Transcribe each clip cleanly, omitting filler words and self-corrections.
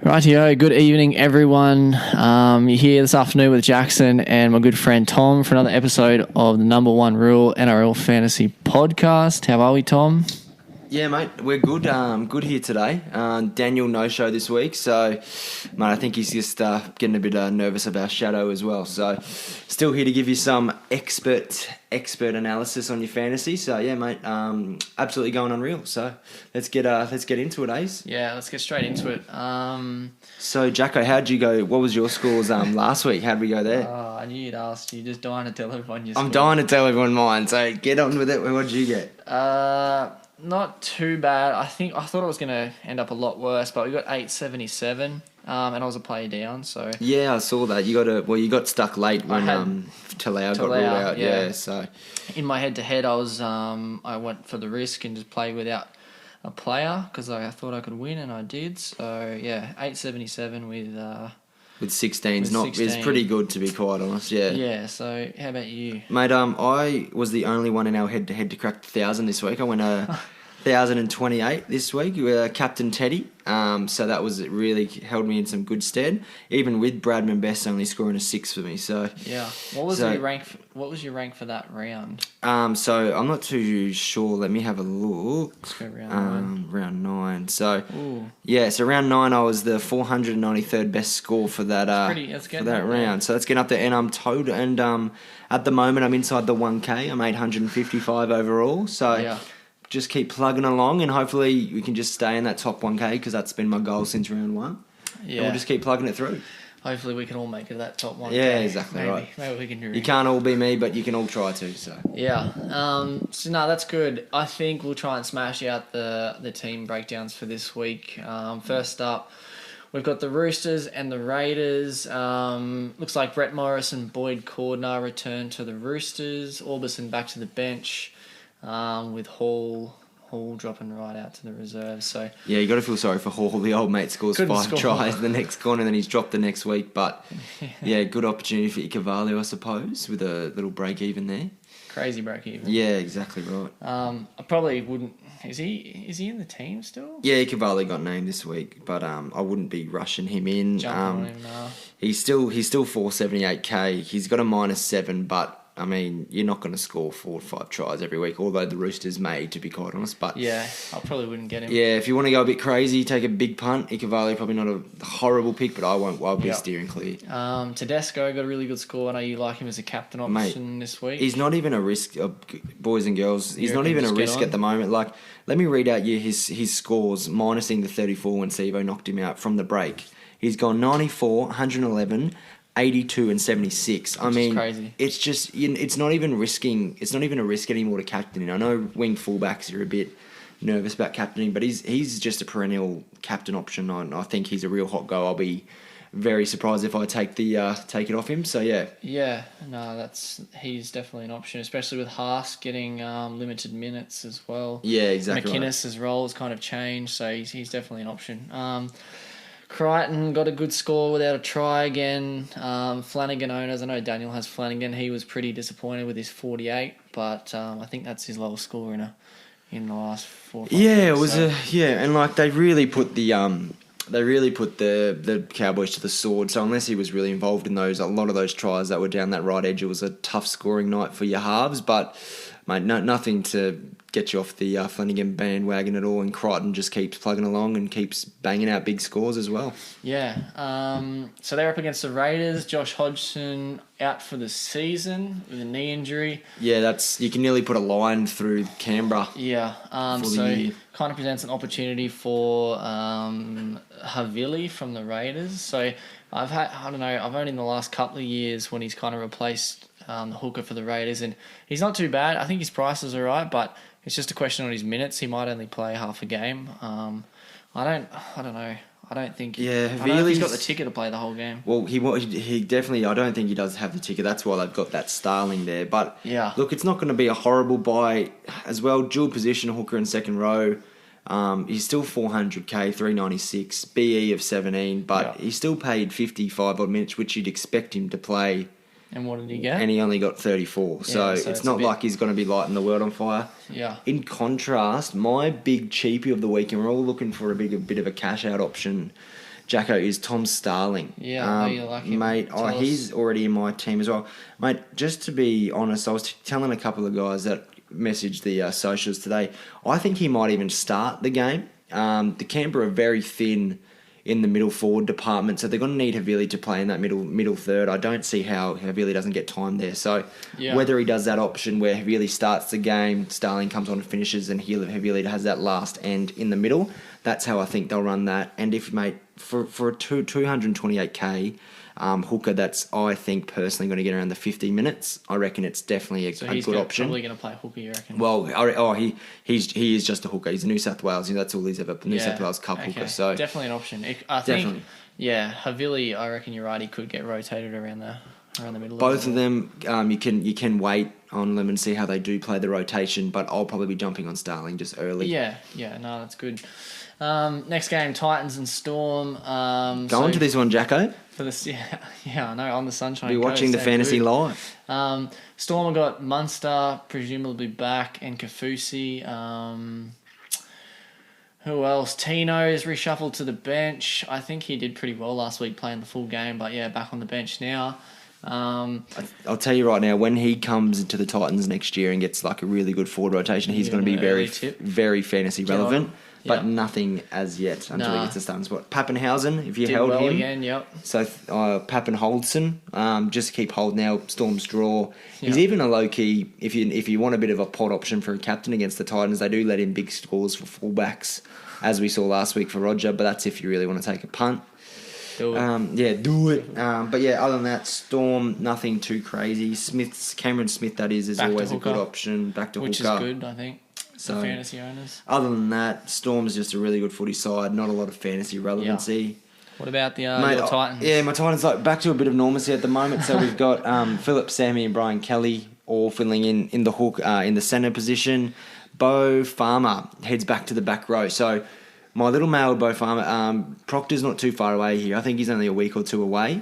Rightio, good evening everyone. You're here this afternoon with Jackson and my good friend Tom for another episode of the Number One Rule NRL Fantasy Podcast. How are we, Tom? Yeah, mate, we're good. Good here today. Daniel no-show this week, so, mate, I think he's just getting a bit nervous about Shadow as well. So, still here to give you some expert analysis on your fantasy. So, yeah, mate, absolutely going unreal. So, let's get into it, Ace. Yeah, let's get straight into it. So, Jacko, how'd you go? What was your scores last week? How'd we go there? I knew you'd ask. You're just dying to tell everyone your score. I'm dying to tell everyone mine. So, get on with it. What'd you get? Not too bad. I thought it was going to end up a lot worse, but we got 877, and I was a player down. So yeah, I saw that. You got stuck late when Talau got ruled out. Yeah, so in my head-to-head, I went for the risk and just played without a player because I thought I could win, and I did. So yeah, 877 with 16 is pretty good, to be quite honest. Yeah. Yeah. So how about you, mate? I was the only one in our head-to-head to crack 1,000 this week. I went 1,028 this week with Captain Teddy. So that really held me in some good stead, even with Bradman Best only scoring a 6 for me. So yeah, what was your rank? What was your rank for that round? So I'm not too sure. Let me have a look. Let's go round 9. Round 9. So yeah, so round 9 I was the 493rd best score for that round. So that's getting up there, and I'm total. And at the moment I'm inside the 1K. I'm 855 overall. So. Yeah. Just keep plugging along, and hopefully we can just stay in that top 1K because that's been my goal since round 1. Yeah, and we'll just keep plugging it through. Hopefully we can all make it to that top 1K. Yeah, exactly. Right. Maybe we can do it. You can't all be me, but you can all try to. So yeah. So no, that's good. I think we'll try and smash out the team breakdowns for this week. First up, we've got the Roosters and the Raiders. Looks like Brett Morris and Boyd Cordner return to the Roosters. Orbison back to the bench. With Hall dropping right out to the reserves. So yeah, you got to feel sorry for Hall. The old mate scores 5 tries the next corner, and then he's dropped the next week. But yeah, good opportunity for Ikevalu, I suppose, with a little break even there. Crazy break even. Yeah, exactly right. I probably wouldn't. Is he in the team still? Yeah, Ikevalu got named this week, but I wouldn't be rushing him in. Jumping on him now. He's still 478k. He's got a -7, but. I mean, you're not going to score 4 or 5 tries every week, although the Roosters may, to be quite honest. But yeah, I probably wouldn't get him. Yeah, if you want to go a bit crazy, take a big punt. Ikevalu, probably not a horrible pick, but I won't. I'll be steering clear. Tedesco got a really good score. I know you like him as a captain option this week. He's not even a risk, boys and girls. He's not even a risk at the moment. Like, let me read out his scores, minusing the 34 when Sivo knocked him out from the break. He's gone 94, 111... 82 and 76. I mean, crazy. It's just it's not even risking. It's not even a risk anymore to captain. I know wing fullbacks are a bit nervous about captaining, but he's just a perennial captain option. I think he's a real hot go. I'll be very surprised if I take it off him. So yeah. Yeah, no, he's definitely an option, especially with Haas getting limited minutes as well. Yeah, exactly. McInnes' role has kind of changed, so he's definitely an option. Crichton got a good score without a try again. Flanagan owners, I know Daniel has Flanagan. He was pretty disappointed with his 48, but I think that's his lowest score in the last 4 or 5 Yeah, weeks, it was and like they really put the Cowboys to the sword. So unless he was really involved in a lot of those tries that were down that right edge, it was a tough scoring night for your halves. But mate, nothing to get you off the Flanagan bandwagon at all, and Crichton just keeps plugging along and keeps banging out big scores as well. Yeah, so they're up against the Raiders. Josh Hodgson out for the season with a knee injury. Yeah, you can nearly put a line through Canberra. Yeah, so kind of presents an opportunity for Havili from the Raiders. So I've only in the last couple of years when he's kind of replaced the hooker for the Raiders, and he's not too bad. I think his price is all right, but it's just a question on his minutes. He might only play half a game. I don't know. I don't think. Yeah, I don't know if he's got the ticket to play the whole game. Well, he definitely. I don't think he does have the ticket. That's why they've got that Starling there. But yeah, look, it's not going to be a horrible buy as well. Dual position hooker in second row. He's still 400k, 396, BE of 17, but he still paid 55 odd minutes, which you'd expect him to play. And what did he get? And he only got 34. So it's not like he's going to be lighting the world on fire. Yeah. In contrast, my big cheapie of the week, and we're all looking for a bit of a cash out option Jacko, is Tom Starling. Yeah, you like him. Mate. He's already in my team as well. Mate, just to be honest, I was telling a couple of guys that messaged the socials today, I think he might even start the game. The Canberra are very thin in the middle forward department, so they're going to need Havili to play in that middle third. I don't see how Havili doesn't get time there. So whether he does that option where Havili starts the game, Starling comes on and finishes, and Havili has that last end in the middle, that's how I think they'll run that. And if, mate, for a 228k hooker, that's, I think, personally going to get around the 50 minutes. I reckon it's definitely a good option. So he's probably going to play hooker, you reckon? Well, he is just a hooker. He's a New South Wales. That's all he's ever. New South Wales Cup hooker. So definitely an option. I think, Havili, I reckon you're right. He could get rotated around the middle. Both of them, you can wait on them and see how they do play the rotation. But I'll probably be jumping on Starling just early. Yeah, no, that's good. Next game, Titans and Storm. Go on to this one, Jacko. For this, I know, on the Sunshine Be watching the fantasy live. Storm have got Munster, presumably back, and Kafusi. Who else? Tino is reshuffled to the bench. I think he did pretty well last week playing the full game, but back on the bench now. I'll tell you right now, when he comes into the Titans next year and gets like a really good forward rotation, he's going to be very, very fantasy relevant. But nothing as yet until he gets a starting spot. Pappenhausen, if you held him. Again, yep. So Pappen Hodgson, just keep hold now. Storm's draw. He's even a low key. If you want a bit of a pot option for a captain against the Titans, they do let in big scores for fullbacks, as we saw last week for Roger. But that's if you really want to take a punt. Do it. Do it. But other than that, Storm, nothing too crazy. Cameron Smith, that is always a good option. Back to which hooker. Which is good, I think. So, fantasy owners. Other than that, Storm's just a really good footy side. Not a lot of fantasy relevancy. Yeah. What about your Titans? My Titans back to a bit of normalcy at the moment. So we've got Philip, Sammy, and Brian Kelly all filling in the hook in the centre position. Beau Farmer heads back to the back row. So my little male Beau Farmer, Proctor's not too far away here. I think he's only a week or two away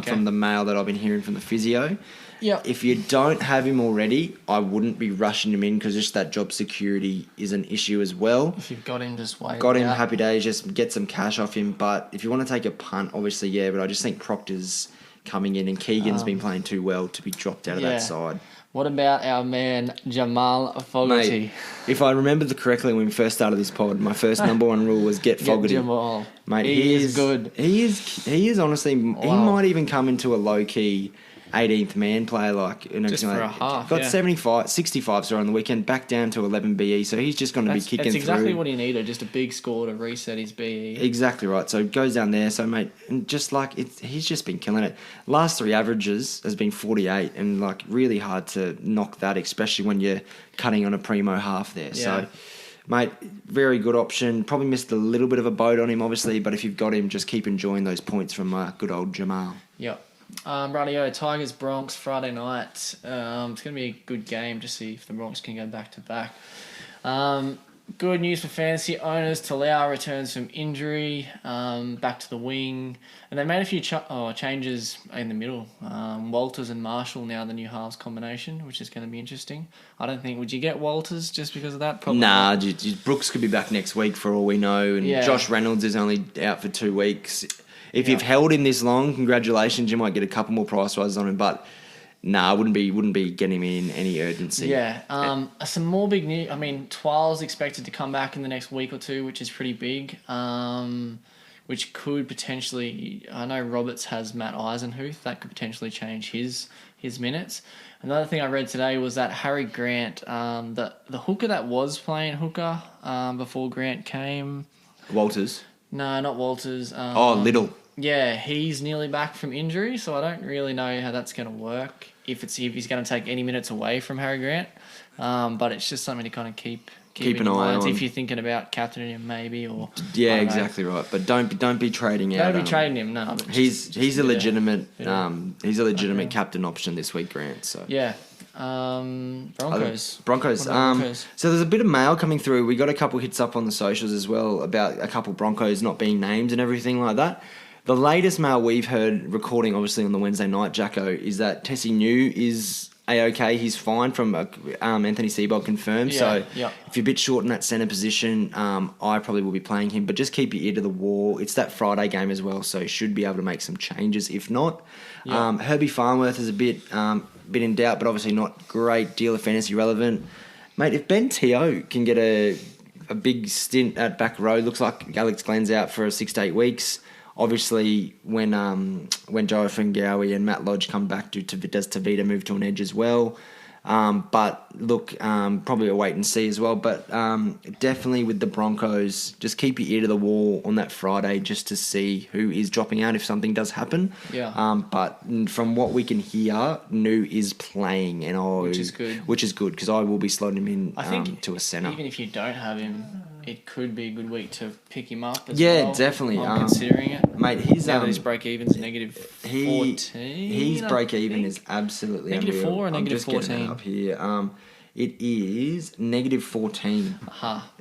from the mail that I've been hearing from the physio. Yeah. If you don't have him already, I wouldn't be rushing him in because just that job security is an issue as well. If you've got him, just wait. Got him, happy days, just get some cash off him. But if you want to take a punt, obviously, but I just think Proctor's coming in and Keegan's been playing too well to be dropped out of that side. What about our man, Jamal Fogarty? Mate, if I remember correctly when we first started this pod, my first number one rule was get Fogarty. Jamal. Mate, he is good. He is honestly, he might even come into a low-key 18th man player, just for a half. Got 65 on the weekend, back down to 11 BE, so he's just going to be kicking through. That's exactly what he needed, just a big score to reset his BE. Exactly right. So it goes down there. So mate, and just he's just been killing it. Last three averages has been 48, and really hard to knock that, especially when you're cutting on a primo half there. Yeah. So. Mate, very good option. Probably missed a little bit of a boat on him, obviously, but if you've got him, just keep enjoying those points from good old Jamal. Yep. Rightio, Tigers Bronx Friday night. It's going to be a good game to see if the Bronx can go back to back. Good news for fantasy owners. Talau returns from injury, back to the wing, and they made a few changes in the middle. Walters and Marshall now the new halves combination, which is going to be interesting. I don't think. Would you get Walters just because of that? Probably nah. Brooks could be back next week for all we know, and Josh Reynolds is only out for 2 weeks. If you've held him this long, congratulations. You might get a couple more price rises on him, but I wouldn't be getting him in any urgency. Yeah. Some more big news. I mean, Twil's expected to come back in the next week or two, which is pretty big. Which could potentially. I know Roberts has Matt Eisenhuth. That could potentially change his minutes. Another thing I read today was that Harry Grant, the hooker that was playing hooker before Grant came. Walters. No, not Walters. Little. Yeah, he's nearly back from injury, so I don't really know how that's going to work. If he's going to take any minutes away from Harry Grant, but it's just something to kind of keep an eye on if you're thinking about captaining him, maybe or exactly right. But don't be trading out. Don't be trading him. No, he's a legitimate captain option this week, Grant. So yeah. Broncos. So there's a bit of mail coming through. We got a couple hits up on the socials as well about a couple Broncos not being named and everything like that. The latest mail we've heard, recording obviously on the Wednesday night, Jacko, is that Tessie New is A-OK. He's fine from Anthony Seibold confirmed. So if you're a bit short in that centre position, I probably will be playing him. But just keep your ear to the wall. It's that Friday game as well, so you should be able to make some changes. If not, Herbie Farnworth is a bit in doubt, but obviously not great deal of fantasy relevant. Mate, if Ben Teo can get a big stint at back row, looks like Alex Glenn's out for 6 to 8 weeks. Obviously, when Joe Fingawi and Matt Lodge come back, does Tavita move to an edge as well? But look, probably a wait and see as well. But definitely with the Broncos, just keep your ear to the wall on that Friday just to see who is dropping out if something does happen. Yeah. But from what we can hear, Nu is playing, which is good. Which is good because I will be slotting him in to a centre. Even if you don't have him, it could be a good week to pick him up as well. Yeah, definitely. I'm considering it. Mate, his break-even's negative 14. His break-even is absolutely negative unreal. 4 or negative 14? I'm just getting it up here. It is negative 14.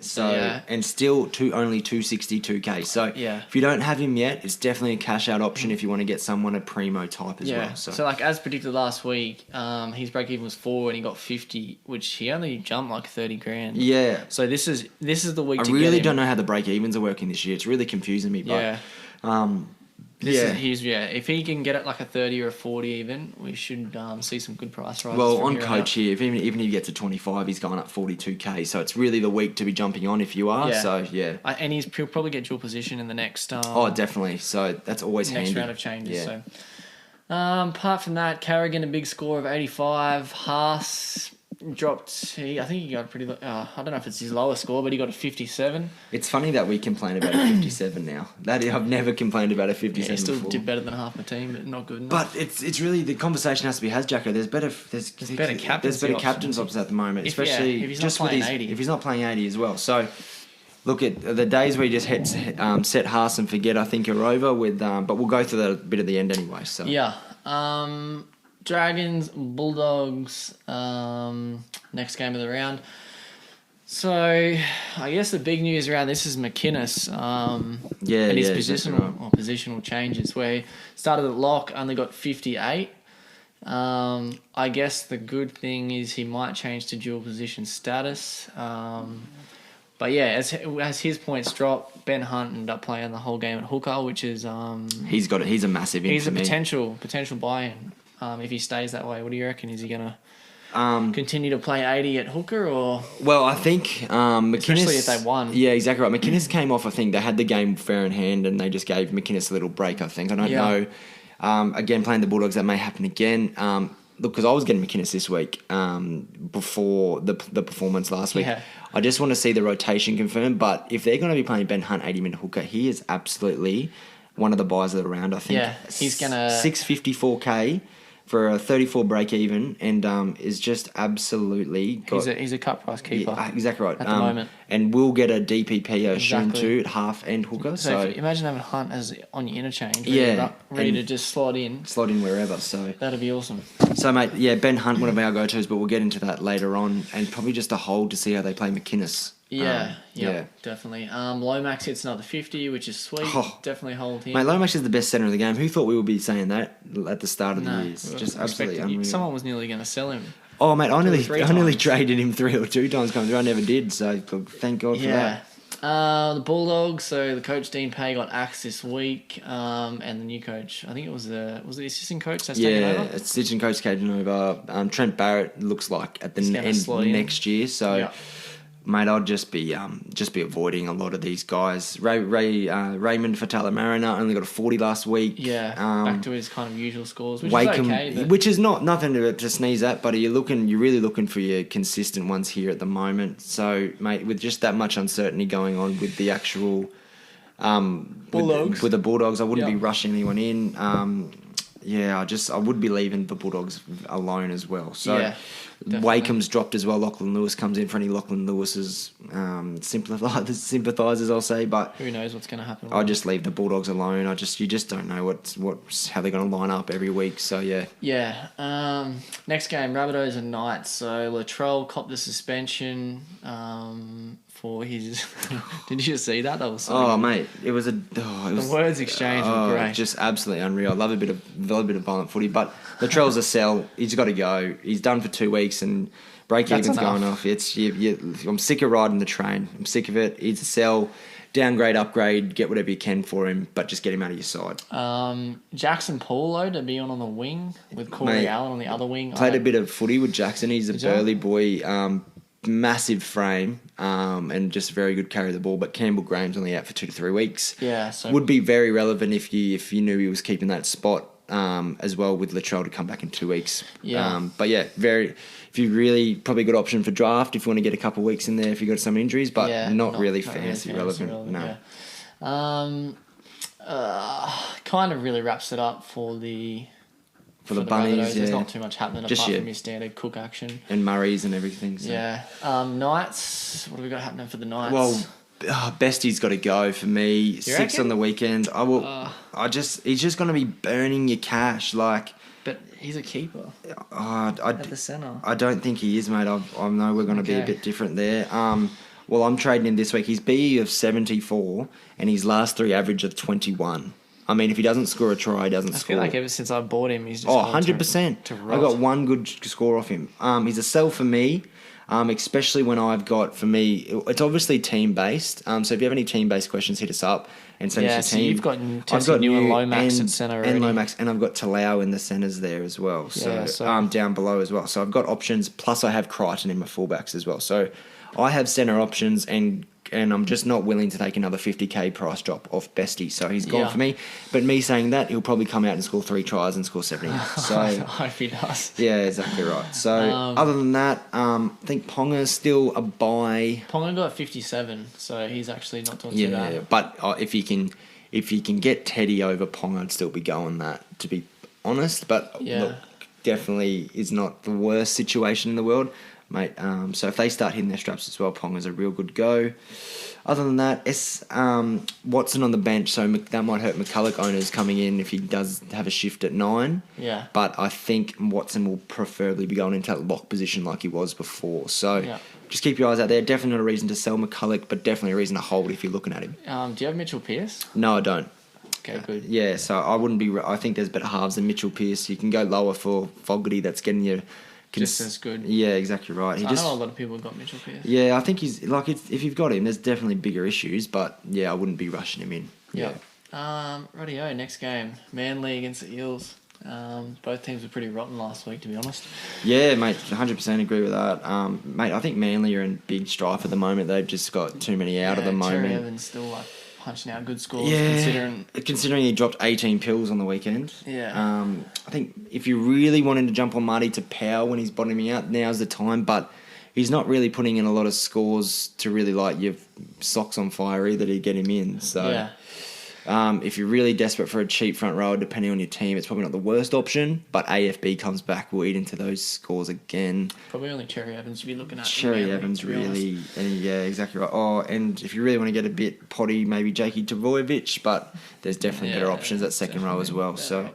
So and still only 262k. So if you don't have him yet, it's definitely a cash out option if you want to get someone a primo type as well. So like as predicted last week, his break even was 4 and he got 50, which he only jumped like 30 grand. Yeah. So this is the week. I really don't know how the break evens are working this year. It's really confusing me. But, if he can get it like a 30 or a 40 even, we should see some good price rises. Well, on coach here, even if he gets to 25, he's going up 42k. So it's really the week to be jumping on if you are. Yeah. So yeah, and he'll probably get dual position in the next. Definitely. So that's always handy. Next round of changes. Yeah. So, apart from that, Carrigan a big score of 85. Haas dropped. I think he got pretty. I don't know if it's his lowest score, but he got a 57. It's funny that we complain about a 57 now. I've never complained about a 57. He still before. did better than half my team, but not good enough. But it's really the conversation has to be Jacko. There's better captains options at the moment, especially if he's just not with playing 80. If he's not playing 80 as well. So look at the days where you just set Haas and forget. I think are over with. But we'll go through that a bit at the end anyway. So Dragons, Bulldogs, next game of the round. So, I guess the big news around this is McInnes and his positional changes, where he started at lock, only got 58. I guess the good thing is he might change to dual position status. But yeah, as his points drop, Ben Hunt ended up playing the whole game at hooker, which is he's a massive. He's a potential buy-in. If he stays that way, what do you reckon? Is he going to continue to play 80 at hooker or? Well, I think McInnes... Especially if they won. Yeah, exactly right. McInnes came off, I think. They had the game fair in hand and they just gave McInnes a little break, I think. I don't know. Again, playing the Bulldogs, that may happen again. Look, because I was getting McInnes this week before the performance last week. Yeah. I just want to see the rotation confirmed. But if they're going to be playing Ben Hunt 80-minute hooker, he is absolutely one of the buys of the round, I think. Yeah, he's going to... 654k. For a 34 break even and is just absolutely he's a cut price keeper. Yeah, exactly right. At the moment. And we'll get a DPP assume too at half and hooker. So imagine having Hunt as on your interchange. Ready to just slot in wherever. So that'd be awesome. So mate, Ben Hunt, one of our go-tos, but we'll get into that later on and probably just a hold to see how they play McInnes. Definitely. Lomax hits another 50, which is sweet. Definitely hold him. Mate, Lomax is the best centre of the game. Who thought we would be saying that at the start of the year? It's just absolutely unreal. Someone was nearly going to sell him. Oh, mate, I nearly traded him 3 or 2 times coming through. I never did, so thank God for that. The Bulldogs, so the coach Dean Pay got axed this week, and the new coach, I think it was the assistant coach that's taken over? Yeah, assistant coach taken over. Trent Barrett looks like at the end next year, so... Mate, I'd just be avoiding a lot of these guys. Raymond Fatala-Mariner only got a 40 last week. Yeah, back to his kind of usual scores, which Wakeham, is okay. But... Which is nothing to sneeze at, but you're really looking for your consistent ones here at the moment. So, mate, with just that much uncertainty going on with the actual Bulldogs, with the Bulldogs, I wouldn't be rushing anyone in. I would be leaving the Bulldogs alone as well. So Wakeham's dropped as well. Lachlan Lewis comes in for any Lachlan Lewis's sympathisers, I'll say. But who knows what's going to happen? I just leave the Bulldogs alone. You just don't know how they're going to line up every week. So yeah. Yeah. Next game, Rabbitohs and Knights. So Latrell copped the suspension for his. Did you see that? That was so good. Mate, it was the words exchange were great. Just absolutely unreal. I love a bit of violent footy, but Latrell's a sell. He's got to go. He's done for 2 weeks and break even's going off. I'm sick of riding the train. I'm sick of it. He's a sell. Downgrade, upgrade, get whatever you can for him, but just get him out of your side. Jackson Paulo to be on the wing with Corey Allen on the other wing. Played a bit of footy with Jackson. He's a burly boy, massive frame, and just very good carry the ball. But Campbell Graham's only out for 2 to 3 weeks. Yeah, so would be very relevant if you knew he was keeping that spot. As well with Latrell to come back in 2 weeks. Yeah. But yeah, if you really probably a good option for draft if you want to get a couple of weeks in there if you got some injuries, but not really fantasy relevant. No. Yeah. Kind of really wraps it up for the bunnies. There's not too much happening apart from your standard Cook action and Murray's and everything. So. Yeah. Knights. What have we got happening for the Knights? Well. Bestie's got to go for me. You 6 reckon? on the weekend. He's just going to be burning your cash. But he's a keeper. At the centre. I don't think he is, mate. I know we're going to be a bit different there. Well, I'm trading him this week. He's BE of 74 and his last 3 average of 21. I mean, if he doesn't score a try, he doesn't score. I feel like ever since I bought him, he's just 100%. I got one good score off him. He's a sell for me. Especially when I've got, for me, it's obviously team-based. So if you have any team-based questions, hit us up and send us your team. You've got New and Lomax at centre already. And Lomax, and I've got Talau in the centres there as well. So down below as well. So I've got options, plus I have Crichton in my fullbacks as well. So I have centre options and I'm just not willing to take another 50k price drop off Bestie. So he's gone for me. But me saying that, he'll probably come out and score 3 tries and score 70. So I hope he does. Yeah, exactly right. So other than that, I think Ponga's still a buy. Ponga got 57, so he's actually not doing too bad. Yeah, but if you can get Teddy over Ponga, I'd still be going that, to be honest. But look, definitely is not the worst situation in the world. Mate, so if they start hitting their straps as well, Ponga's a real good go. Other than that, Watson on the bench, so that might hurt McCulloch owners coming in if he does have a shift at 9. Yeah. But I think Watson will preferably be going into that lock position like he was before. So just keep your eyes out there. Definitely not a reason to sell McCulloch, but definitely a reason to hold if you're looking at him. Do you have Mitchell Pearce? No, I don't. Okay, good. Yeah, so I wouldn't be. I think there's better halves than Mitchell Pearce. You can go lower for Fogarty. That's getting you. Just as good. Yeah, exactly right. So I know a lot of people have got Mitchell Pearce. Yeah, I think he's if you've got him, there's definitely bigger issues, but I wouldn't be rushing him in. Yeah. Rightio, next game. Manly against the Eels. Both teams were pretty rotten last week, to be honest. Yeah, mate, 100% agree with that. Mate, I think Manly are in big strife at the moment. They've just got too many out at the moment. Cherry Evans still punching out good scores. Considering he dropped 18 pills on the weekend. Yeah. I think if you really wanted to jump on Marty to power when he's bottoming out, now's the time. But he's not really putting in a lot of scores to really light your socks on fire either to get him in. So if you're really desperate for a cheap front rower, depending on your team, it's probably not the worst option. But AFB comes back, will eat into those scores again. Probably only Cherry Evans you'd be looking at. Cherry Evans, really. And yeah, exactly right. Oh, and if you really want to get a bit potty, maybe Jakey Trbojevic, but there's definitely better options at second row as well. So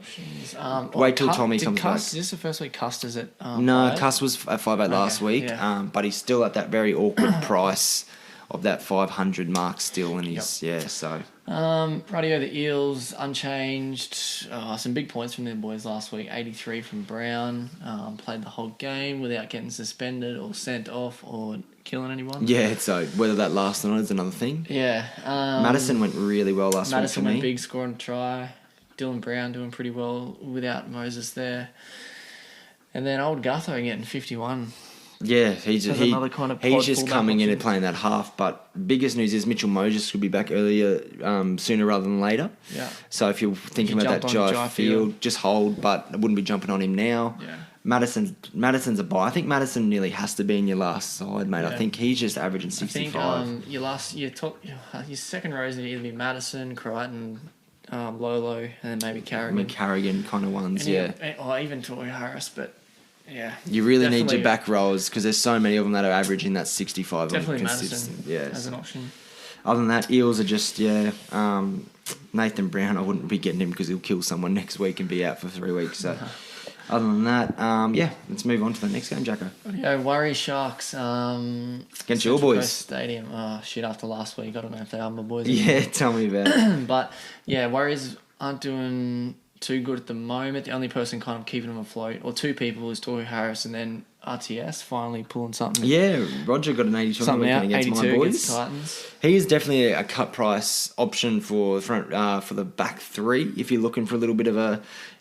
wait till Tommy comes back. Is this the first week Cuss is at No, Cuss was at 5'8" last week, but he's still at that very awkward price of that 500 mark still, and he's so. Radio, the Eels unchanged. Some big points from them boys last week. 83 from Brown. Played the whole game without getting suspended or sent off or killing anyone. Yeah, so whether that lasts or not is another thing. Yeah. Madison went really well last week for me. Madison went big, scoring a try. Dylan Brown doing pretty well without Moses there. And then old Gutho getting 51. Yeah, he's just coming in and playing that half. But biggest news is Mitchell Moses could be back earlier, sooner rather than later. Yeah. So if you're thinking about that Jai Field, just hold. But I wouldn't be jumping on him now. Yeah. Madison's a buy. I think Madison nearly has to be in your last side, mate. Yeah. I think he's just averaging 65. I think your second row is going to either be Madison, Crichton, Lolo, and then maybe Carrigan. Carrigan kind of ones, Or even Tory Harris, but. Yeah, you really need your back rows because there's so many of them that are averaging that 65. Definitely Madison as an option. Other than that, Eels are just, Nathan Brown, I wouldn't be getting him because he'll kill someone next week and be out for 3 weeks. So Other than that, let's move on to the next game, Jacko. Yeah, worry Sharks. Against your boys. Coast Stadium. Oh, shit, after last week. I don't know if they are my boys anymore. Yeah, tell me about it. But, yeah, Warriors aren't doing too good at the moment. The only person kind of keeping them afloat, or two people, is Tory Harris and then RTS finally pulling something. Yeah, Roger got an 82 on the weekend against my boys. Titans. He is definitely a cut price option for the front for the back three. If you're looking for a little bit of a,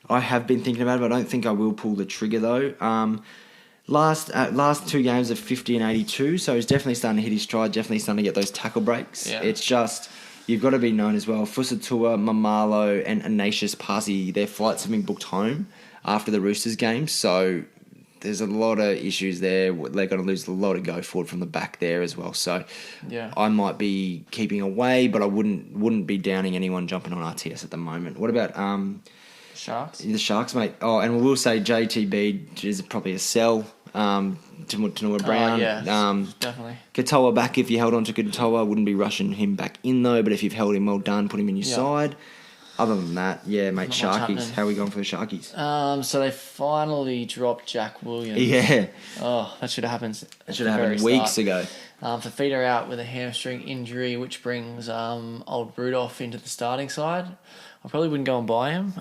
I have been thinking about it, but I don't think I will pull the trigger though. Last two games are 50 and 82, so he's definitely starting to hit his stride. Definitely starting to get those tackle breaks. Yeah. It's just. You've got to be known as well. Fusatua, Mamalo, and Ignatius Pasi, their flights have been booked home after the Roosters game. So there's a lot of issues there. They're going to lose a lot of go forward from the back there as well. So I might be keeping away, but I wouldn't be downing anyone jumping on RTS at the moment. What about Sharks? The Sharks, mate. Oh, and we will say JTB is probably a sell. Tanua Brown. Definitely. Katoa back if you held on to Katoa. Wouldn't be rushing him back in though, but if you've held him well done, put him in your side. Other than that, yeah, mate, Sharkies. How are we going for the Sharkies? So they finally dropped Jack Williams. Yeah. Oh, that should have happened. That should have happened weeks ago. Fafita out with a hamstring injury, which brings old Rudolph into the starting side. I probably wouldn't go and buy him.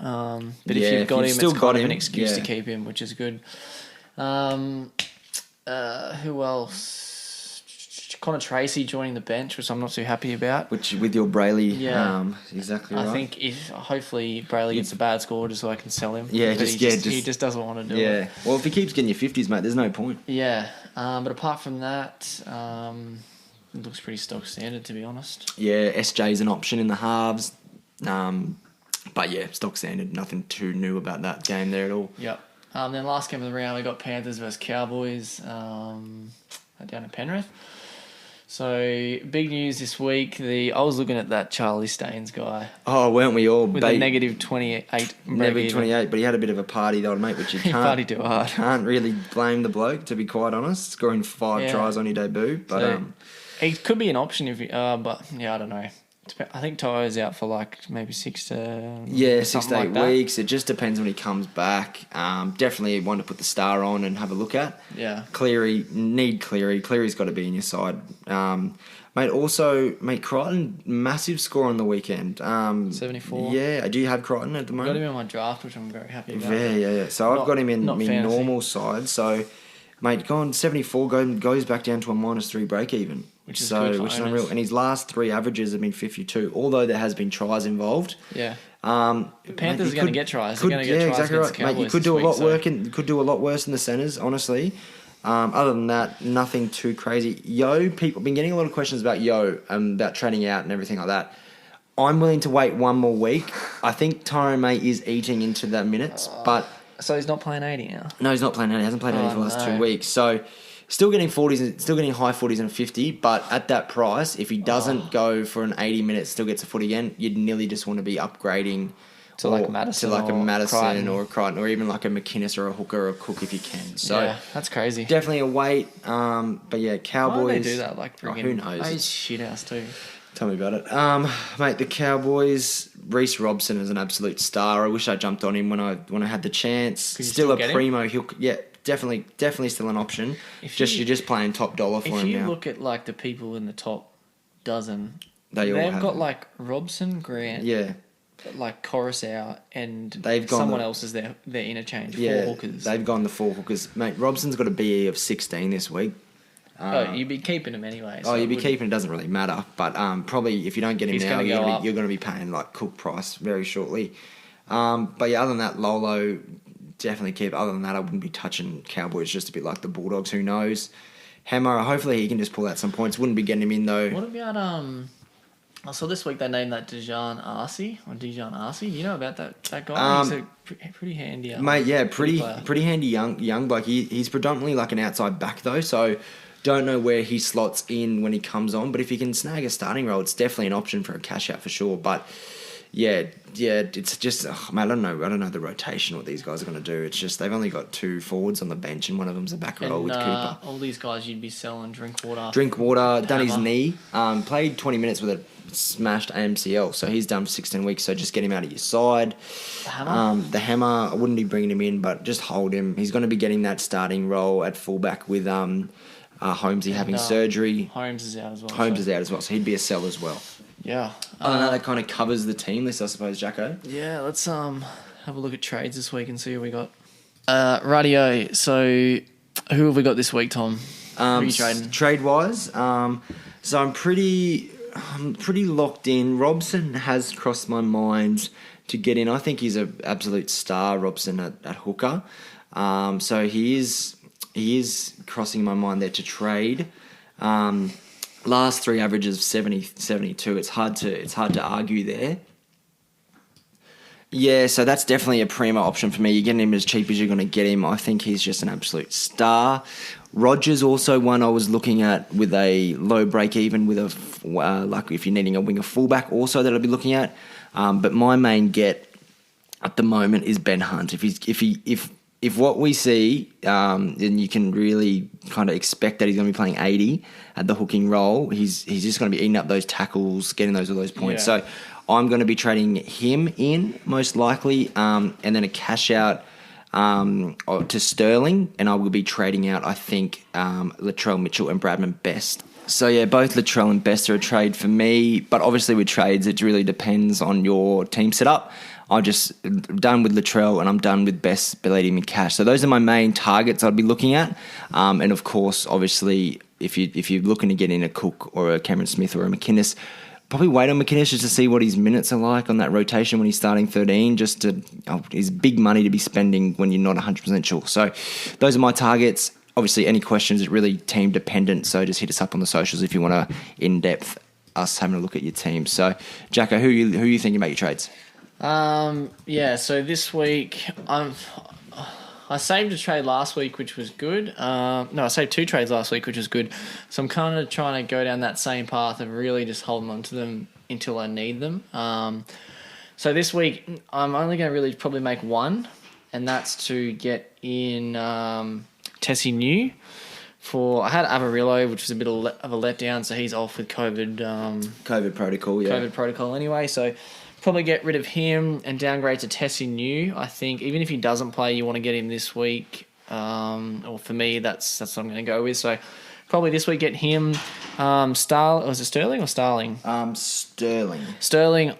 But if you've got him, it's kind of an excuse to keep him, which is good. Who else? Connor Tracy joining the bench, which I'm not too happy about. Which with your Brayley, exactly right. I think hopefully Brayley gets a bad score just so I can sell him. Yeah, he just doesn't want to do it. Yeah, well, if he keeps getting your 50s, mate, there's no point. Yeah, but apart from that, it looks pretty stock standard, to be honest. Yeah, SJ's an option in the halves, but yeah, stock standard. Nothing too new about that game there at all. Yep. Then last game of the round, we got Panthers versus Cowboys down in Penrith. So, big news this week. I was looking at that Charlie Staines guy. Oh, weren't we all? With a negative 28. Negative 28, but he had a bit of a party though, mate, which you can't. Party too hard. Can't really blame the bloke, to be quite honest. Scoring 5 tries on your debut. But so, he could be an option if but yeah, I don't know. I think Ty's out for like maybe 6 to 8 weeks. It just depends when he comes back. Definitely one to put the star on and have a look at. Yeah. Cleary. Cleary's got to be in your side. Mate, Crichton, massive score on the weekend. 74. Yeah. Do you have Crichton at the moment? I've got him in my draft, which I'm very happy about. Yeah. So I've got him in my normal side. So, mate, gone 74, goes back down to a -3 break even. Which is unreal. And his last 3 averages have been 52, although there has been tries involved. Yeah. The Panthers are going to get tries. They're going to get tries exactly against right. the Cowboys. Mate, you could do a lot worse in the centres, honestly. Other than that, nothing too crazy. People have been getting a lot of questions about about trading out and everything like that. I'm willing to wait one more week. I think Tyrone May is eating into the minutes, but... So he's not playing 80 now? No, he's not playing 80. He hasn't played 80 for the last 2 weeks. So... Still getting 40s, still getting high 40s and a 50, but at that price, if he doesn't go for an 80 minutes, still gets a foot again, you'd nearly just want to be upgrading to like Madison or a Crichton, or even like a McInnes or a Hooker or a Cook if you can. So yeah, that's crazy. Definitely a wait. But yeah, Cowboys. Why do they do that? Like, who knows? He's shit house too. Tell me about it. Mate, the Cowboys, Reece Robson is an absolute star. I wish I jumped on him when I had the chance. Still a primo. Definitely still an option. You're just playing top dollar for him now. If you look at like the people in the top dozen, they've got like Robson, Grant, like Coruscant, and someone else is their interchange. 4 hookers. They've gone the 4 hookers. Mate, Robson's got a BE of 16 this week. You'd be keeping him anyway. So you'd be keeping him. It doesn't really matter. But probably if you don't get him now, you're going to be paying like Cook price very shortly. But yeah, other than that, Lolo. Definitely keep. Other than that, I wouldn't be touching Cowboys. Just a bit like the Bulldogs. Who knows? Hammer. Hopefully he can just pull out some points. Wouldn't be getting him in though. What about I saw this week they named that Dijon Arcee. You know about that guy? He's a pretty handy. Mate, yeah, pretty handy young bloke. He's predominantly like an outside back though, so don't know where he slots in when he comes on. But if he can snag a starting role, it's definitely an option for a cash out for sure. But It's just, I don't know the rotation, what these guys are going to do. It's just they've only got 2 forwards on the bench, and one of them's a back row with Cooper. All these guys you'd be selling Drinkwater, done his knee, played 20 minutes with a smashed AMCL, so he's done for 16 weeks, so just get him out of your side. The hammer, I wouldn't be bringing him in, but just hold him. He's going to be getting that starting role at fullback with Holmesy having surgery. Holmes is out as well. So he'd be a sell as well. Yeah. I don't know, that kind of covers the team list, I suppose, Jacko. Yeah, let's have a look at trades this week and see who we got. Radio. So who have we got this week, Tom? Who are you trading? Trade-wise, so I'm pretty locked in. Robson has crossed my mind to get in. I think he's an absolute star, Robson, at hooker. So he is crossing my mind there to trade. Last 3 averages 70, 72. It's hard to argue there. Yeah, so that's definitely a primo option for me. You're getting him as cheap as you're going to get him. I think he's just an absolute star. Rogers also one I was looking at with a low break even with a like if you're needing a winger fullback also that I'll be looking at. But my main get at the moment is Ben Hunt. If what we see, then you can really kind of expect that he's going to be playing 80 at the hooking role. He's just going to be eating up those tackles, getting all those points. Yeah. So I'm going to be trading him in most likely, and then a cash out to Starling, and I will be trading out, I think, Latrell Mitchell and Bradman Best. So yeah, both Latrell and Best are a trade for me, but obviously with trades, it really depends on your team setup. I'm just done with Latrell and I'm done with Best leading me cash. So those are my main targets I'd be looking at. And of course, obviously, if you're looking to get in a Cook or a Cameron Smith or a McInnes, probably wait on McInnes just to see what his minutes are like on that rotation when he's starting 13. It's big money to be spending when you're not 100% sure. So those are my targets. Obviously, any questions, it's really team dependent. So just hit us up on the socials if you want to in-depth us having a look at your team. So, Jacko, who are you thinking about your trades? So this week I saved a trade last week, which was good. I saved 2 trades last week, which was good. So I'm kind of trying to go down that same path of really just holding on to them until I need them. So this week I'm only going to really probably make one, and that's to get in Tessie New. I had Avarillo, which was a bit of a letdown, so he's off with COVID. COVID protocol, yeah. COVID protocol anyway, so probably get rid of him and downgrade to Tessie New. I think even if he doesn't play, you want to get him this week. Or for me, that's what I'm going to go with. So probably this week get him. Was it Starling or Starling? Sterling. Starling.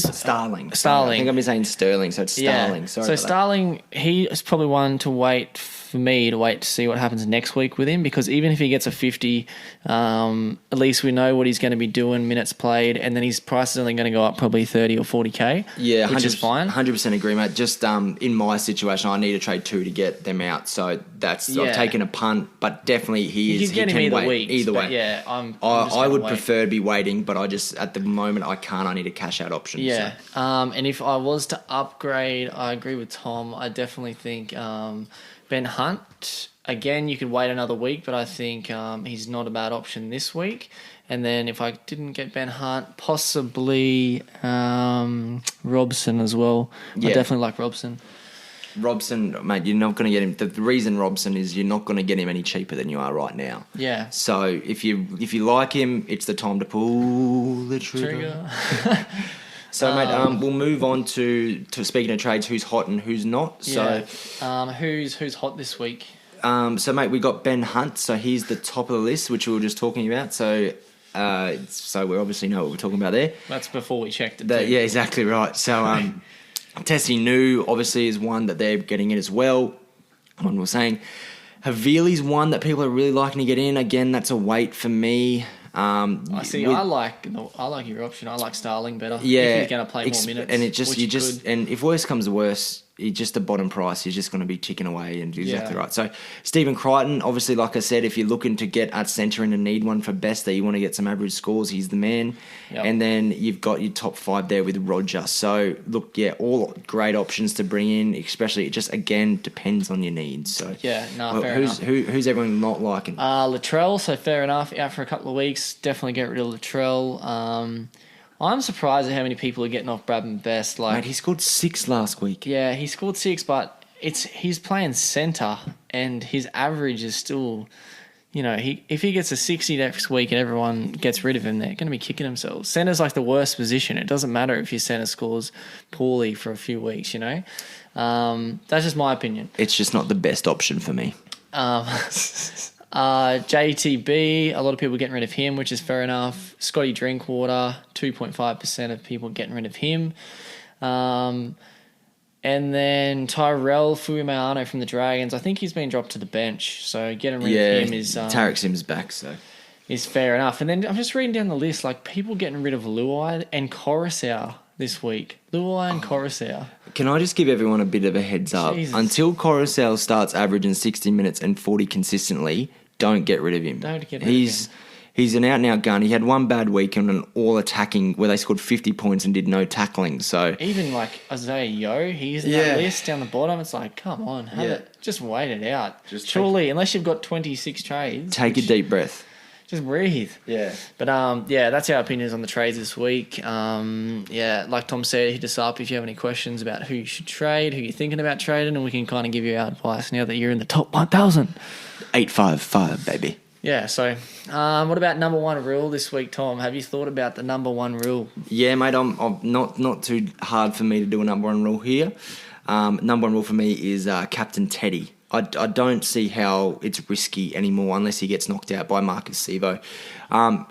Starling. Starling. I think I'm saying Sterling, so it's Starling. Yeah. Sorry. So Starling, he is probably one to wait to see what happens next week with him, because even if he gets a 50, at least we know what he's going to be doing, minutes played, and then his price is only going to go up probably 30 or 40k. Yeah, which is fine. 100% agree, mate. Just in my situation, I need to trade 2 to get them out, so I've taken a punt, but definitely he can wait either way. Yeah, I would prefer to be waiting, but I just at the moment I can't. I need a cash out option. Yeah, so. And if I was to upgrade, I agree with Tom. I definitely think Ben Hunt, again, you could wait another week, but I think he's not a bad option this week. And then if I didn't get Ben Hunt, possibly Robson as well. Yeah. I definitely like Robson. Robson, mate, you're not going to get him. The reason Robson is you're not going to get him any cheaper than you are right now. Yeah. So if you like him, it's the time to pull the trigger. So, mate, we'll move on to speaking of trades, who's hot and who's not. So, who's hot this week? So, mate, we got Ben Hunt. So he's the top of the list, which we were just talking about. So we obviously know what we're talking about there. That's before we checked it. Yeah, exactly right. So, Tessie New obviously is one that they're getting in as well. One was saying Havili's one that people are really liking to get in. Again, that's a wait for me. I like your option. I like Starling better. Yeah, if he's going to play more minutes. And and if worse comes to worse, just the bottom price, you're just going to be ticking away and exactly right. So Stephen Crichton, obviously, like I said, if you're looking to get at centre and need one for best, that you want to get some average scores, he's the man. Yep. And then you've got your top 5 there with Roger. So look, all great options to bring in. Especially, it just again depends on your needs. So fair enough. Who's everyone not liking? Latrell. So fair enough. Out for a couple of weeks. Definitely get rid of Latrell. I'm surprised at how many people are getting off Bradman Best. Like, mate, he scored 6 last week. Yeah, he scored 6, but he's playing centre, and his average is still, if he gets a 60 next week and everyone gets rid of him, they're going to be kicking themselves. Centre's like the worst position. It doesn't matter if your centre scores poorly for a few weeks, That's just my opinion. It's just not the best option for me. JTB, a lot of people getting rid of him, which is fair enough. Scotty Drinkwater, 2.5% of people getting rid of him. And then Tyrell Fuimaano from the Dragons, I think he's been dropped to the bench, so getting rid of him is... Tarek Sims back, so... is fair enough. And then I'm just reading down the list, like people getting rid of Luai and Coruscant this week. Luai and Coruscant. Can I just give everyone a bit of a heads up? Jesus. Until Coruscant starts averaging 60 minutes and 40 consistently, don't get rid of him. Don't get rid of him. He's an out-and-out gun. He had one bad week on an all-attacking where they scored 50 points and did no tackling. So even like Isaiah Yeo, he's in that list down the bottom. It's like, come on, just wait it out. Surely, unless you've got 26 trades. Take a deep breath. Just breathe. Yeah. But, that's our opinions on the trades this week. Like Tom said, hit us up if you have any questions about who you should trade, who you're thinking about trading, and we can kind of give you our advice now that you're in the top 1,000. 855, baby. Yeah, so what about number one rule this week, Tom? Have you thought about the number one rule? Yeah, mate, I'm not too hard for me to do a number one rule here. Number one rule for me is Captain Teddy. I don't see how it's risky anymore unless he gets knocked out by Marcus Sevo.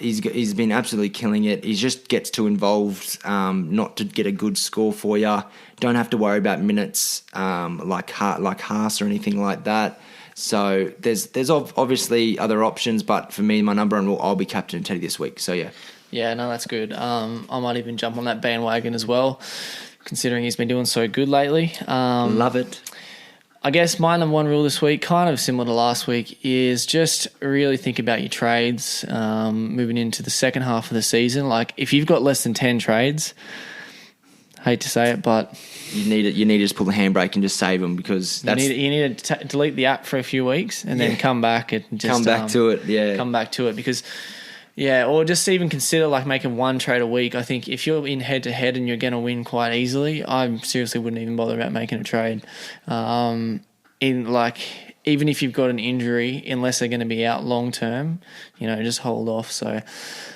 He's been absolutely killing it. He just gets too involved not to get a good score for you. Don't have to worry about minutes like Haas or anything like that. So there's obviously other options, but for me, my number one rule, I'll be Captain Teddy this week. So yeah. Yeah, no, that's good. I might even jump on that bandwagon as well, considering he's been doing so good lately. Love it. I guess my number one rule this week, kind of similar to last week, is just really think about your trades moving into the second half of the season. Like, if you've got less than 10 trades, hate to say it, but... You need to just pull the handbrake and just save them because that's... You need to delete the app for a few weeks and then come back and just... Come back to it, yeah. Come back to it because... Yeah, or just even consider like making one trade a week. I think if you're in head-to-head and you're going to win quite easily, I seriously wouldn't even bother about making a trade. Even if you've got an injury, unless they're going to be out long-term, just hold off. So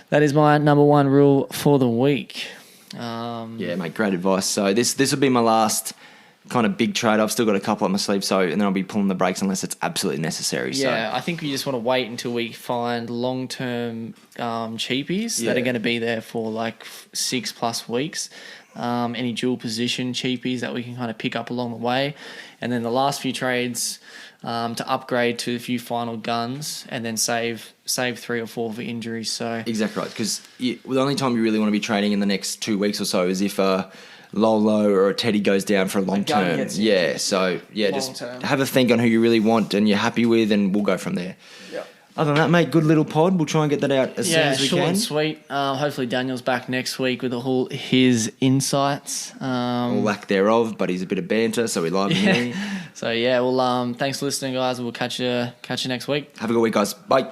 that is my number one rule for the week. Yeah, mate, great advice. So this will be my last kind of big trade. I've still got a couple up my sleeve, and then I'll be pulling the brakes unless it's absolutely necessary. Yeah, so I think we just want to wait until we find long-term cheapies that are going to be there for like 6+ weeks. Any dual position cheapies that we can kind of pick up along the way, and then the last few trades to upgrade to a few final guns, and then save 3 or 4 for injuries. So exactly right, because the only time you really want to be trading in the next 2 weeks or so is if Lolo or a Teddy goes down for a long term. Yeah, so just have a think on who you really want and you're happy with, and we'll go from there. Yeah. Other than that, mate, good little pod. We'll try and get that out as soon as we can. Yeah, short and sweet. Hopefully Daniel's back next week with all his insights. Or lack thereof, but he's a bit of banter, so we like him. So, well, thanks for listening, guys. We'll catch you next week. Have a good week, guys. Bye.